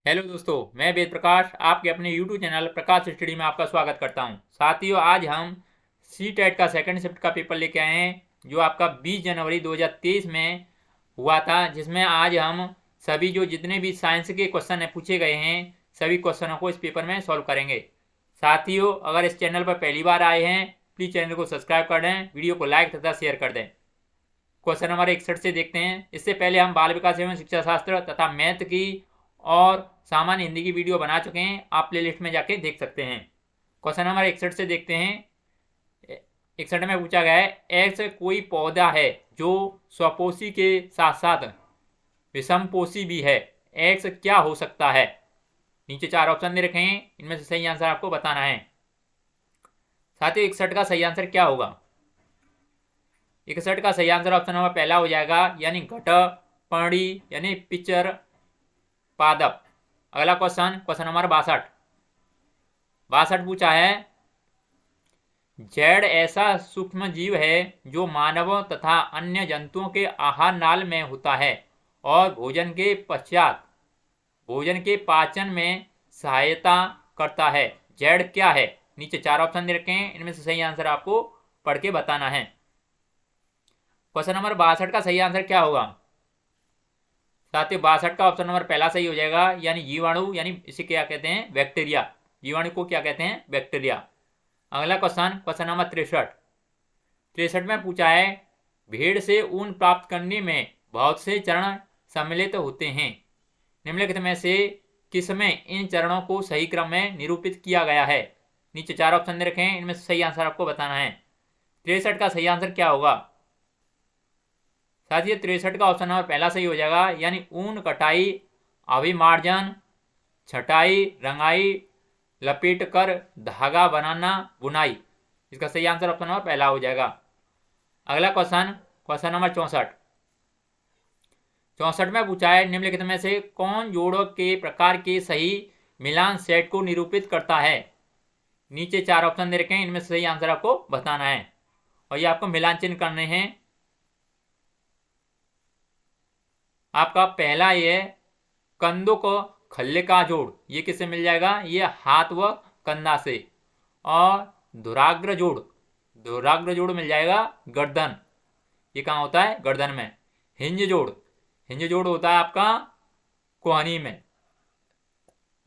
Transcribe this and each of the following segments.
Hello दोस्तों, मैं वेद प्रकाश आपके अपने YouTube चैनल प्रकाश स्टडी में आपका स्वागत करता हूं। साथियों, आज हम सी टेट का सेकंड शिफ्ट का पेपर लेके आए हैं जो आपका 20 जनवरी 2023 में हुआ था, जिसमें आज हम सभी जो जितने भी साइंस के क्वेश्चन है पूछे गए हैं सभी क्वेश्चनों को इस पेपर में सॉल्व करेंगे। साथियों, अगर इस चैनल पर पहली बार आए हैं प्लीज़ चैनल को सब्सक्राइब कर दें, वीडियो को लाइक तथा शेयर कर दें। क्वेश्चन नंबर 61 से देखते हैं। इससे पहले हम बाल विकास एवं शिक्षा शास्त्र तथा मैथ की और सामान्य हिंदी की वीडियो बना चुके हैं, आप प्लेलिस्ट में जाके देख सकते हैं। क्वेश्चन नंबर 61 से देखते हैं। 61 में पूछा गया है, ऐसा कोई पौधा है जो स्वपोषी के साथ साथ विषमपोषी भी है, एक्स क्या हो सकता है। नीचे 4 ऑप्शन दे रखे हैं, इनमें से सही आंसर आपको बताना है। साथियों, 61 का सही आंसर क्या होगा। 61 का सही आंसर ऑप्शन नंबर पहला हो जाएगा, यानी घट पर्णी यानी पिक्चर पादप। अगला क्वेश्चन नंबर 62 पूछा है, जैड ऐसा सूक्ष्म जीव है जो मानवों तथा अन्य जंतुओं के आहार नाल में होता है और भोजन के पश्चात भोजन के पाचन में सहायता करता है। जैड क्या है। नीचे 4 ऑप्शन दे रखे हैं, इनमें से सही आंसर आपको पढ़ के बताना है। क्वेश्चन नंबर 62 का सही आंसर क्या होगा। साथियों, 62 का ऑप्शन नंबर पहला सही हो जाएगा, यानी जीवाणु, यानी इसे क्या कहते हैं, बैक्टीरिया। जीवाणु को क्या कहते हैं, बैक्टीरिया। अगला क्वेश्चन नंबर 63 में पूछा है, भेड़ से ऊन प्राप्त करने में बहुत से चरण सम्मिलित होते हैं, निम्नलिखित में से किसमें इन चरणों को सही क्रम में निरूपित किया गया है। नीचे 4 ऑप्शन दे रखे हैं, इनमें से सही आंसर आपको बताना है। 63 का सही आंसर क्या होगा। साथियों, 63 का ऑप्शन नंबर पहला सही हो जाएगा, यानी ऊन कटाई, अभिमार्जन, छटाई, रंगाई, लपेट कर धागा बनाना, बुनाई। इसका सही आंसर ऑप्शन नंबर पहला हो जाएगा। अगला क्वेश्चन नंबर 64 में पूछा है, निम्नलिखित में से कौन जोड़ों के प्रकार के सही मिलान सेट को निरूपित करता है। नीचे 4 ऑप्शन दे रखे हैं, इनमें से सही आंसर आपको बताना है और ये आपको मिलान चिन्ह करने हैं। आपका पहला ये कंधों को खल्ले का जोड़, ये किससे मिल जाएगा, ये हाथ व कंधा से। और धुराग्र जोड़ मिल जाएगा गर्दन, ये कहाँ होता है, गर्दन में। हिंज जोड़ होता है आपका कोहनी में।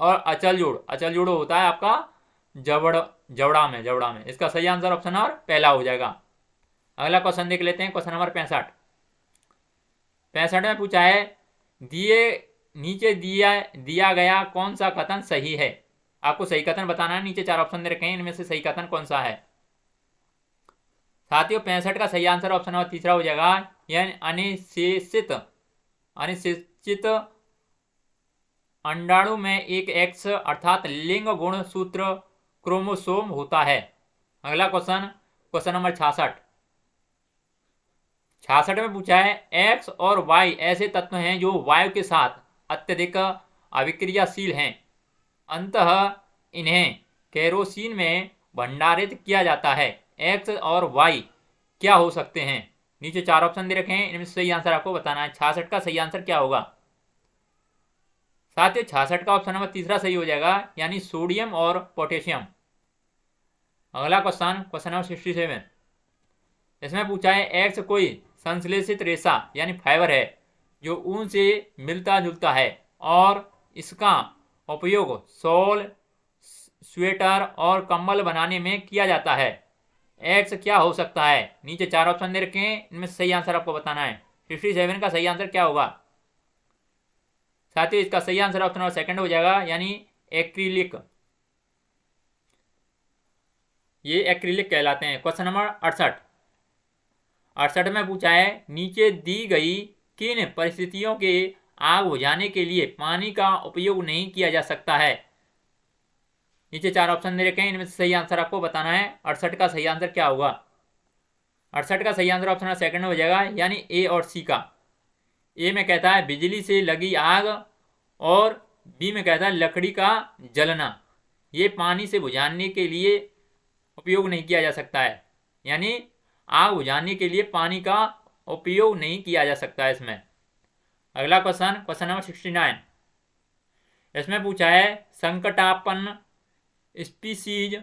और अचल जोड़ होता है आपका जबड़ा में। इसका सही आंसर ऑप्शन नंबर पहला हो जाएगा। अगला क्वेश्चन देख लेते हैं। क्वेश्चन नंबर 65 में पूछा है, नीचे दिया गया कौन सा कथन सही है। आपको सही कथन बताना है। नीचे 4 ऑप्शन दे रखे हैं, इनमें से सही कथन कौन सा है। साथियों, 65 का सही आंसर ऑप्शन नंबर तीसरा हो जाएगा, यानी अनिश्चित अंडाणु में एक एक्स अर्थात लिंग गुण सूत्र क्रोमोसोम होता है। अगला क्वेश्चन नंबर 66 में पूछा है, एक्स और वाई ऐसे तत्व हैं जो वायु के साथ अत्यधिक अभिक्रियाशील हैं, अंततः इन्हें केरोसिन में भंडारित किया जाता है। एक्स और वाई क्या हो सकते हैं। नीचे 4 ऑप्शन दे रखे हैं, इनमें से सही आंसर आपको बताना है। 66 का सही आंसर क्या होगा। साथ ही 66 का ऑप्शन नंबर तीसरा सही हो जाएगा, यानी सोडियम और पोटेशियम। अगला क्वेश्चन नंबर 67, इसमें पूछा है, एक्स कोई संश्लेषित रेशा यानी फाइबर है जो ऊन से मिलता जुलता है और इसका उपयोग शॉल, स्वेटर और कंबल बनाने में किया जाता है। एक्स क्या हो सकता है। नीचे 4 ऑप्शन दे रखे हैं, इनमें से सही आंसर आपको बताना है। 67 का सही आंसर क्या होगा। साथ ही इसका सही आंसर ऑप्शन नंबर सेकंड हो जाएगा, यानी एक्रिलिक। ये एक्रिलिक कहलाते हैं। क्वेश्चन नंबर 68 में पूछा है, नीचे दी गई किन परिस्थितियों के आग बुझाने के लिए पानी का उपयोग नहीं किया जा सकता है। नीचे 4 ऑप्शन दे रखे हैं, इनमें से सही आंसर आपको बताना है। 68 का सही आंसर क्या होगा। 68 का सही आंसर ऑप्शन नंबर सेकंड हो जाएगा, यानी ए और सी का। ए में कहता है बिजली से लगी आग और बी में कहता है लकड़ी का जलना। ये पानी से बुझाने के लिए उपयोग नहीं किया जा सकता है, यानी आग बुझाने के लिए पानी का उपयोग नहीं किया जा सकता है इसमें। अगला क्वेश्चन नंबर 69, इसमें पूछा है संकटापन्न स्पीसीज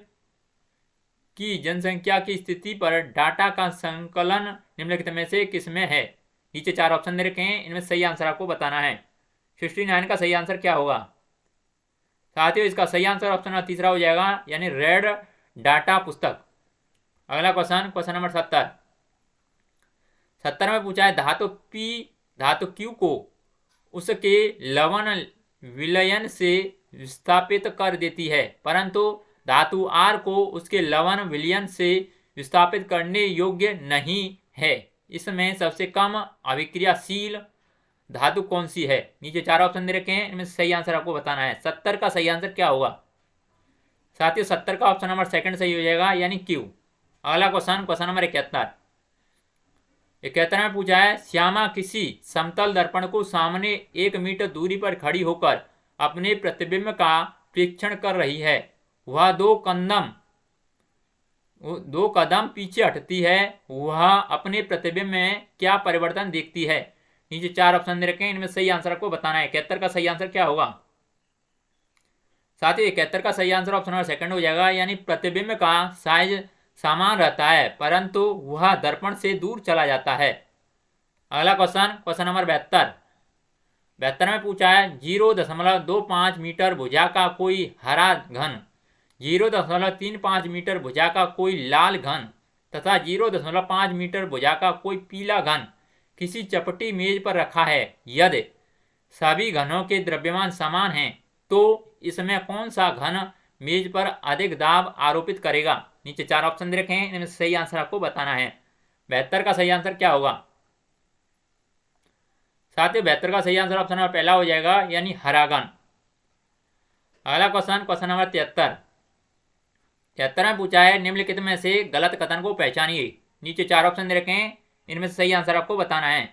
की जनसंख्या की स्थिति पर डाटा का संकलन निम्नलिखित में से किसमें है। नीचे 4 ऑप्शन दे रखे हैं, इनमें सही आंसर आपको बताना है। 69 का सही आंसर क्या होगा साथियों? इसका सही आंसर ऑप्शन नंबर तीसरा हो जाएगा, यानी रेड डाटा पुस्तक। अगला क्वेश्चन नंबर 70 में पूछा है धातु Q को उसके लवण विलयन से विस्थापित कर देती है, परंतु धातु R को उसके लवण विलयन से विस्थापित करने योग्य नहीं है। इसमें सबसे कम अभिक्रियाशील धातु कौन सी है? नीचे 4 ऑप्शन दे रखे हैं, इनमें सही आंसर आपको बताना है। 70 का सही आंसर क्या होगा साथियों? 70 का ऑप्शन नंबर सेकंड सही हो जाएगा, यानी Q। अगला क्वेश्चन नंबर 71 में पूछा है श्यामा किसी समतल दर्पण को सामने 1 मीटर दूरी पर खड़ी होकर अपने प्रतिबिंब का परीक्षण कर रही है। वह दो कदम पीछे हटती है, वह अपने प्रतिबिंब में क्या परिवर्तन देखती है? नीचे 4 ऑप्शन दे रखे हैं, इनमें सही आंसर आपको बताना है। 71 का सही आंसर क्या होगा साथियों? 71 का सही आंसर ऑप्शन नंबर सेकंड हो जाएगा, यानी प्रतिबिंब का साइज समान रहता है परंतु वह दर्पण से दूर चला जाता है। अगला क्वेश्चन नंबर 72 में पूछा है 0.25 मीटर भुजा का कोई हरा घन, 0.35 मीटर भुजा का कोई लाल घन तथा 0.5 मीटर भुजा का कोई पीला घन किसी चपटी मेज पर रखा है। यदि सभी घनों के द्रव्यमान समान हैं तो इसमें कौन सा घन मेज पर अधिक दाब आरोपित करेगा? नीचे 4 ऑप्शन दे रखे हैं, इनमें सही आंसर आपको बताना है। 72 का सही आंसर क्या होगा साथियों? 72 का सही आंसर ऑप्शन नंबर पहला हो जाएगा, यानी हरा घन। अगला क्वेश्चन नंबर 73 में पूछा है निम्नलिखित में से गलत कथन को पहचानिए। नीचे 4 ऑप्शन दे रखे हैं, इनमें से सही आंसर आपको बताना है।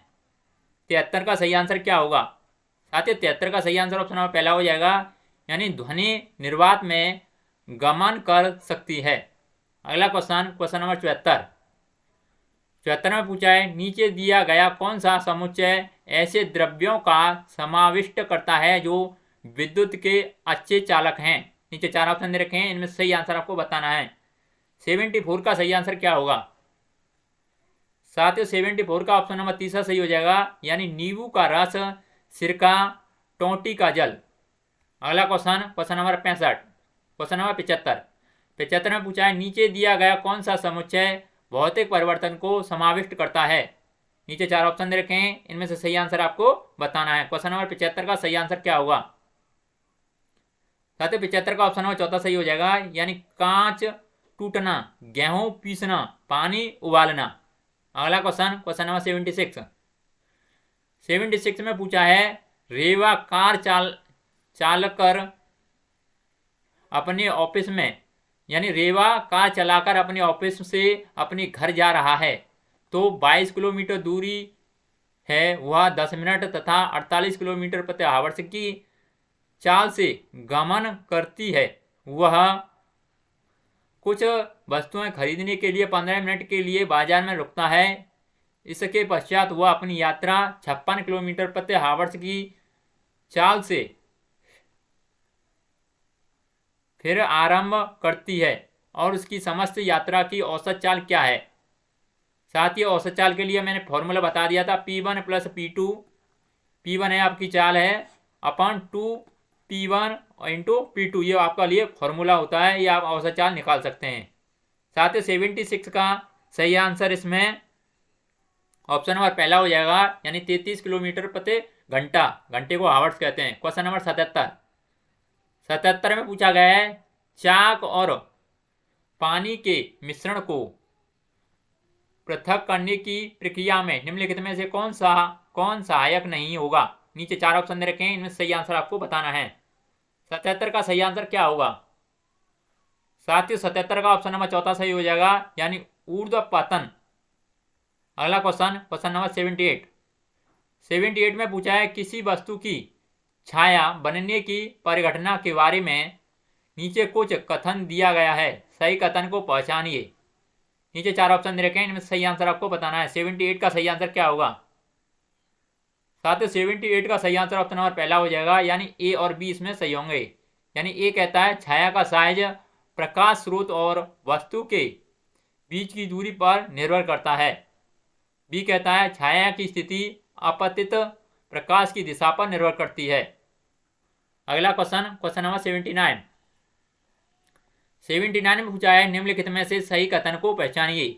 73 का सही आंसर क्या होगा साथियों? 73 का सही आंसर ऑप्शन नंबर पहला हो जाएगा, यानी ध्वनि निर्वात में गमन कर सकती है। अगला क्वेश्चन नंबर 74 में पूछा है नीचे दिया गया कौन सा समुच्चय ऐसे द्रव्यों का समाविष्ट करता है जो विद्युत के अच्छे चालक हैं? नीचे 4 ऑप्शन दे रखे हैं, इनमें सही आंसर आपको बताना है। 74 का सही आंसर क्या होगा साथियों? 74 का ऑप्शन नंबर तीसरा सही हो जाएगा, यानी नींबू का रस, सिरका, टोंटी का जल। अगला क्वेश्चन नंबर 75 में पूछा है नीचे दिया गया कौन सा समुच्चय भौतिक परिवर्तन को समाविष्ट करता है? नीचे 4 ऑप्शन दे रखे हैं, इनमें से सही आंसर आपको बताना है। क्वेश्चन नंबर 75 का सही आंसर क्या होगा साथियों? 75 का ऑप्शन नंबर चौथा सही हो जाएगा, यानी कांच टूटना, गेहूं पीसना, पानी उबालना। अगला क्वेश्चन नंबर 76 में पूछा है रेवा कार चालकर अपने ऑफिस में, यानी रेवा कार चलाकर अपने ऑफिस से अपने घर जा रहा है तो 22 किलोमीटर दूरी है, वह 10 मिनट तथा 48 किलोमीटर प्रति आवर्ष की चाल से गमन करती है। वह कुछ वस्तुएं खरीदने के लिए 15 मिनट के लिए बाजार में रुकता है। इसके पश्चात वह अपनी यात्रा 56 किलोमीटर प्रति आवर्ष की चाल से फिर आरंभ करती है और उसकी समस्त यात्रा की औसत चाल क्या है? साथ ही औसत चाल के लिए मैंने फॉर्मूला बता दिया था, P1 + P2। P1 है आपकी चाल है अपॉन 2P1 × P2, ये आपका लिए फॉर्मूला होता है, ये आप औसत चाल निकाल सकते हैं। साथ ही 76 का सही आंसर इसमें ऑप्शन नंबर पहला हो जाएगा, यानी 33 किलोमीटर प्रति घंटा, घंटे को आवर्स कहते हैं। क्वेश्चन नंबर 77 में पूछा गया है चाक और पानी के मिश्रण को पृथक करने की प्रक्रिया में निम्नलिखित में से कौन सहायक नहीं होगा? नीचे 4 ऑप्शन दे रखे हैं, इनमें सही आंसर आपको बताना है। 77 का सही आंसर क्या होगा साथियों? 77 का ऑप्शन नंबर चौथा सही हो जाएगा, यानी ऊर्ध्वपतन। अगला क्वेश्चन नंबर 78 में पूछा है किसी वस्तु की छाया बनने की परिघटना के बारे में नीचे कुछ कथन दिया गया है, सही कथन को पहचानिए। नीचे 4 ऑप्शन दे रखे हैं, इनमें सही आंसर आपको बताना है। 78 का सही आंसर क्या होगा साथ ही 78 का सही आंसर ऑप्शन नंबर पहला हो जाएगा, यानी ए और बी इसमें सही होंगे। यानी ए कहता है छाया का साइज प्रकाश स्रोत और वस्तु के बीच की दूरी पर निर्भर करता है। बी कहता है छाया की स्थिति आपतित प्रकाश की दिशा पर निर्भर करती है। अगला क्वेश्चन नंबर 79 में पूछा है निम्नलिखित में से सही कथन को पहचानिए।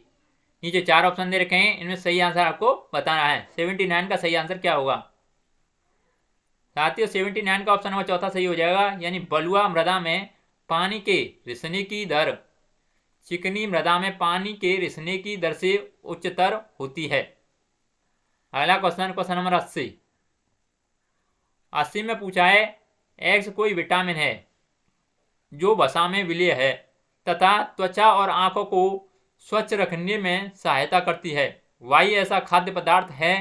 नीचे 4 ऑप्शन दे रखे हैं, इनमें सही आंसर आपको बताना है। 79 का सही आंसर क्या होगा साथियों? 79 का ऑप्शन नंबर चौथा सही हो जाएगा, यानी बलुआ मृदा में पानी के रिसने की दर चिकनी मृदा में पानी के रिसने की दर से उच्चतर होती है। अगला क्वेश्चन नंबर 80 में पूछा है एक्स कोई विटामिन है जो वसा में विलय है तथा त्वचा और आंखों को स्वच्छ रखने में सहायता करती है। वाई ऐसा खाद्य पदार्थ है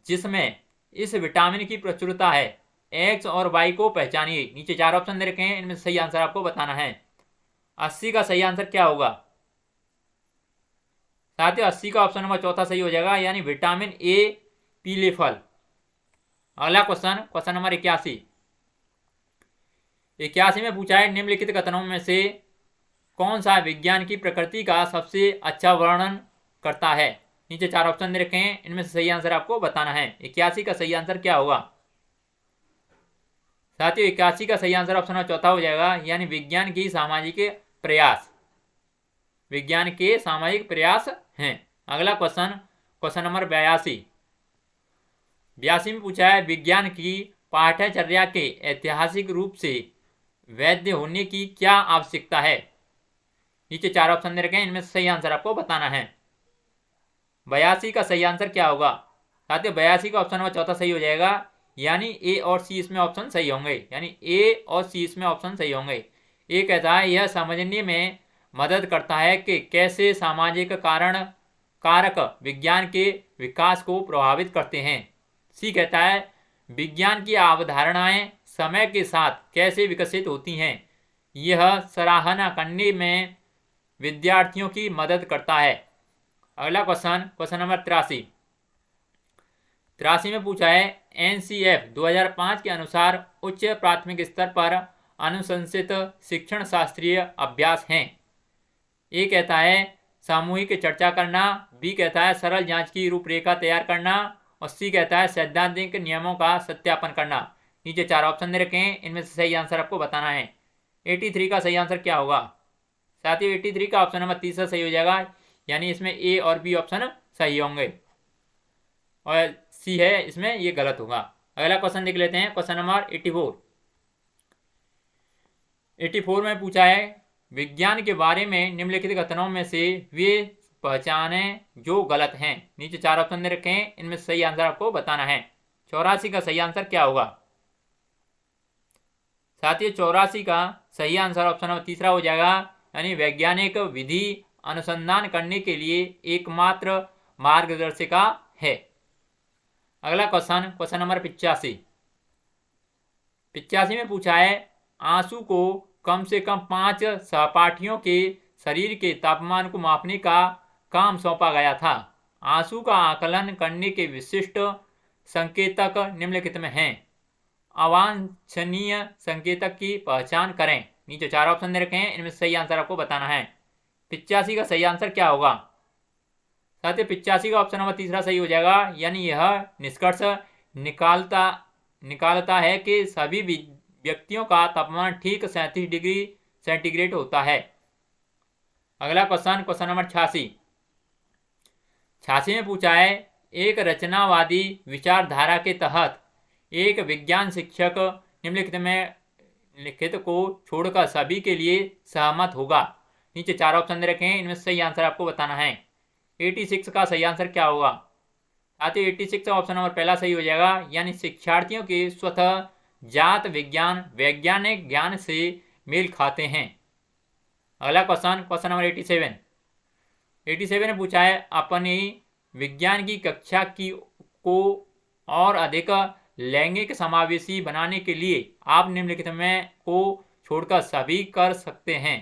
जिसमें इस विटामिन की प्रचुरता है। एक्स और वाई को पहचानिए। नीचे 4 ऑप्शन दे रखे हैं, इनमें सही आंसर आपको बताना है। 80 का सही आंसर क्या होगा साथियों? 80 का ऑप्शन नंबर चौथा सही हो जाएगा, यानी विटामिन ए पीले फल। अगला क्वेश्चन नंबर 81 में पूछा है निम्नलिखित कथनों में से कौन सा विज्ञान की प्रकृति का सबसे अच्छा वर्णन करता है? नीचे 4 ऑप्शन दे रखे हैं, इनमें से सही आंसर आपको बताना है। 81 का सही आंसर क्या होगा साथियों? 81 का सही आंसर ऑप्शन नंबर चौथा हो जाएगा, यानी विज्ञान के सामाजिक प्रयास हैं। अगला क्वेश्चन नंबर 82 में पूछा है विज्ञान की पाठ्यचर्या के ऐतिहासिक रूप से वैध होने की क्या आवश्यकता है? नीचे 4 ऑप्शन दे रखे हैं, इनमें सही आंसर आपको बताना है। 82 का सही आंसर क्या होगा साथियों? 82 का ऑप्शन नंबर चौथा सही हो जाएगा, यानी ए और सी इसमें ऑप्शन सही होंगे। यानी ए और सी इसमें ऑप्शन सही होंगे। ए कहता है यह समझने में मदद करता है कि कैसे सामाजिक कारक विज्ञान के विकास को प्रभावित करते हैं। सी कहता है विज्ञान की अवधारणाएं समय के साथ कैसे विकसित होती हैं, यह सराहना करने में विद्यार्थियों की मदद करता है। अगला क्वेश्चन नंबर 83 में पूछा है एनसीएफ 2005 के अनुसार उच्च प्राथमिक स्तर पर अनुशंसित शिक्षण शास्त्रीय अभ्यास हैं। ए कहता है सामूहिक चर्चा करना, बी कहता है सरल जांच की रूपरेखा तैयार करना और सी कहता है सैद्धांतिक नियमों का सत्यापन करना। नीचे 4 ऑप्शन दे रखे हैं, इनमें से सही आंसर आपको बताना है। 83 का सही आंसर क्या होगा साथियों? 83 का ऑप्शन नंबर तीसरा सही हो जाएगा, यानी इसमें ए और बी ऑप्शन सही होंगे और सी है इसमें ये गलत होगा। अगला क्वेश्चन देख लेते हैं, क्वेश्चन नंबर 84 में पूछा है विज्ञान के बारे में निम्नलिखित कथनों में से वे पहचाने जो गलत हैं। नीचे 4 ऑप्शन दे रखे हैं, इनमें सही आंसर आपको बताना है। 84 का सही आंसर क्या होगा साथियों? 84 का सही आंसर ऑप्शन नंबर तीसरा हो जाएगा, यानी वैज्ञानिक विधि अनुसंधान करने के लिए एकमात्र मार्गदर्शिका है। अगला क्वेश्चन नंबर 85 में पूछा है आंसू को कम से कम 5 सहपाठियों के शरीर के तापमान को मापने का काम सौंपा गया था। आंसू का आकलन करने के विशिष्ट संकेतक निम्नलिखित में हैं। अवांछनीय संकेतक की पहचान करें। नीचे 4 ऑप्शन दे रखे हैं, इनमें सही आंसर आपको बताना है। 85 का सही आंसर क्या होगा साथियों? 85 का ऑप्शन नंबर तीसरा सही हो जाएगा, यानी यह निष्कर्ष निकालता है कि सभी व्यक्तियों का तापमान ठीक 37 डिग्री सेंटीग्रेड होता है। अगला क्वेश्चन नंबर 86 में पूछा है एक रचनावादी विचारधारा के तहत एक विज्ञान शिक्षक निम्नलिखित में लिखित को छोड़कर सभी के लिए सहमत होगा। नीचे 4 ऑप्शन दे रखे हैं, इनमें सही आंसर आपको बताना है। 86 का सही आंसर क्या होगा साथियों? 86 का ऑप्शन नंबर पहला सही हो जाएगा, यानी शिक्षार्थियों के स्वतः जात विज्ञान वैज्ञानिक ज्ञान से मेल खाते हैं। अगला क्वेश्चन नंबर 87 ने पूछा है अपनी विज्ञान की कक्षा को और अधिक लैंगिक समावेशी बनाने के लिए आप निम्नलिखित में को छोड़कर सभी कर सकते हैं।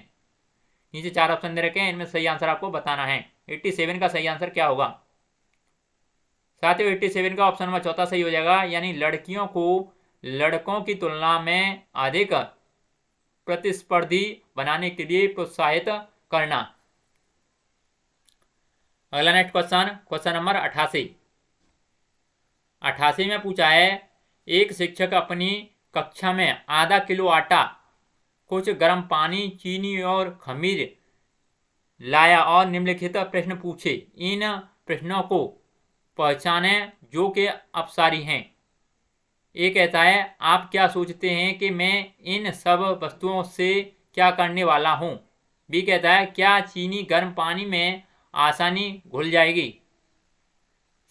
नीचे 4 ऑप्शन दे रखे हैं, इनमें सही आंसर आपको बताना है। 87 का सही आंसर क्या होगा साथियों 87 का ऑप्शन नंबर चौथा सही हो जाएगा, यानी लड़कियों को लड़कों की तुलना में अधिक प्रतिस्पर्धी बनाने के लिए प्रोत्साहित करना। अगला नेक्स्ट क्वेश्चन नंबर 88 में पूछा है, एक शिक्षक अपनी कक्षा में आधा किलो आटा, कुछ गर्म पानी, चीनी और खमीर लाया और निम्नलिखित प्रश्न पूछे। इन प्रश्नों को पहचाने जो कि अपसारी हैं। ए कहता है, आप क्या सोचते हैं कि मैं इन सब वस्तुओं से क्या करने वाला हूं। बी कहता है, क्या चीनी गर्म पानी में आसानी घुल जाएगी।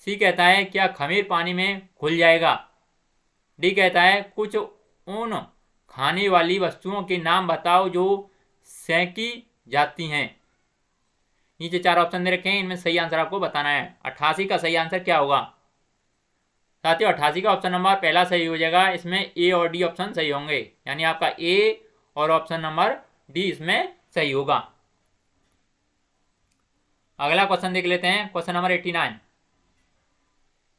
सी कहता है, क्या खमीर पानी में घुल जाएगा। डी कहता है, कुछ उन खाने वाली वस्तुओं के नाम बताओ जो सेंकी जाती हैं। नीचे 4 ऑप्शन दे रखे हैं, इनमें सही आंसर आपको बताना है। 88 का सही आंसर क्या होगा। साथियों 88 का ऑप्शन नंबर पहला सही हो जाएगा, इसमें ए और डी ऑप्शन सही होंगे, यानी आपका ए और ऑप्शन नंबर डी इसमें सही होगा। अगला क्वेश्चन देख लेते हैं, क्वेश्चन नंबर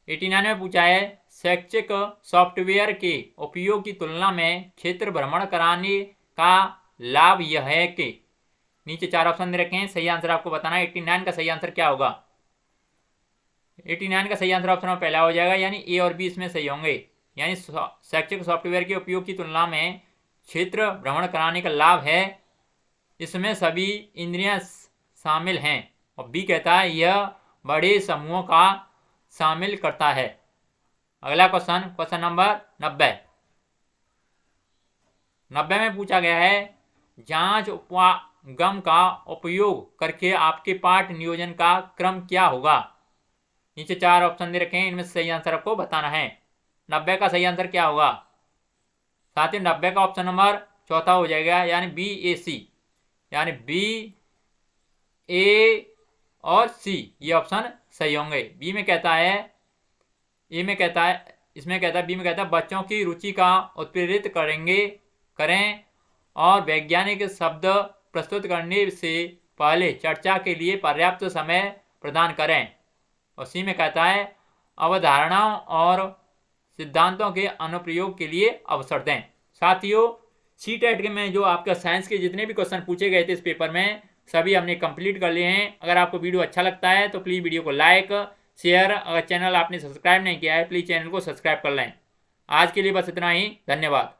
89 में पूछा है, शैक्षिक सॉफ्टवेयर के उपयोग की तुलना में क्षेत्र भ्रमण कराने का लाभ यह है कि। नीचे 4 ऑप्शन दे रखे हैं, सही आंसर आपको बताना है। 89 का सही आंसर क्या होगा। 89 का सही आंसर ऑप्शन नंबर पहला हो जाएगा, यानी ए और बी इसमें सही होंगे, यानी शैक्षिक सॉफ्टवेयर के उपयोग की तुलना में क्षेत्र भ्रमण कराने का लाभ है, इसमें सभी इंद्रियां शामिल हैं। और बी कहता है, यह बड़े समूहों का शामिल करता है। अगला क्वेश्चन नंबर 90 में पूछा गया है, जांच उपगम का उपयोग करके आपके पाठ नियोजन का क्रम क्या होगा। नीचे 4 ऑप्शन दे रखे हैं, इनमें सही आंसर आपको बताना है। 90 का सही आंसर क्या होगा। साथ ही 90 का ऑप्शन नंबर चौथा हो जाएगा, यानी बी ए सी, यानी बी ए और सी ये ऑप्शन सही होंगे। बी में कहता है, ए में कहता है, इसमें कहता है, बी में कहता है, बच्चों की रुचि का उत्प्रेरित करें और वैज्ञानिक शब्द प्रस्तुत करने से पहले चर्चा के लिए पर्याप्त समय प्रदान करें। और सी में कहता है, अवधारणाओं और सिद्धांतों के अनुप्रयोग के लिए अवसर दें। साथियों CTET में जो आपका साइंस के जितने भी क्वेश्चन पूछे गए थे इस पेपर में, सभी हमने कंप्लीट कर लिए हैं। अगर आपको वीडियो अच्छा लगता है तो प्लीज़ वीडियो को लाइक शेयर, अगर चैनल आपने सब्सक्राइब नहीं किया है प्लीज़ चैनल को सब्सक्राइब कर लें। आज के लिए बस इतना ही, धन्यवाद।